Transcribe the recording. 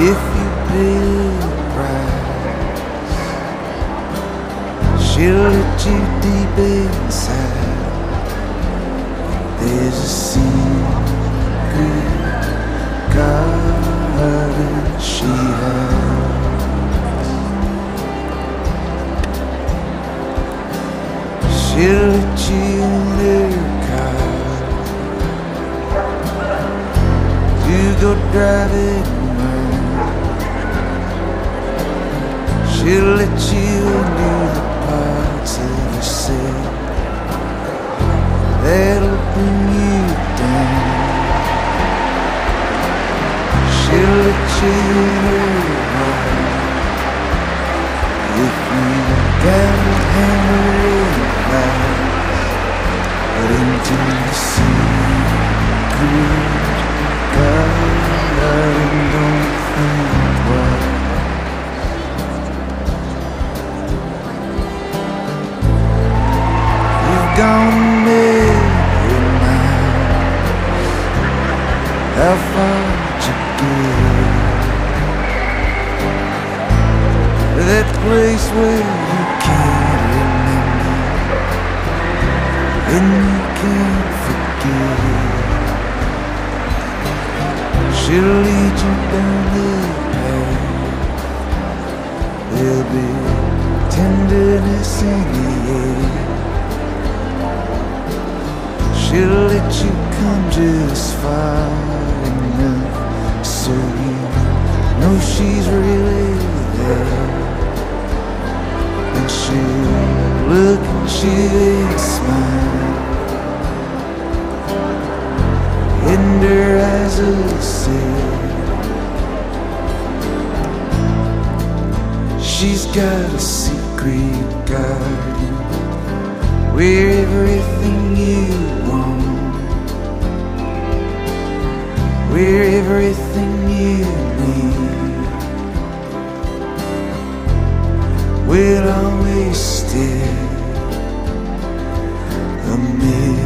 If you pay the price, she'll let you deep inside. There's a secret garden she has. She'll let you in her car to go driving around. She'll let you into the parts of herself that'll bring you down. She'll let you in her heart if you gotta hammer it out. But until you see God, don't think twice. You've gone a million miles. How far did you get? That place where you can't remember and you can't forget. She'll lead you down the path. There'll be tenderness in the air. She'll let you come just far enough so you know she's really there. And she'll look at you and smile, and her eyes will say she's got a secret garden where everything you want, where everything you need will always stay a million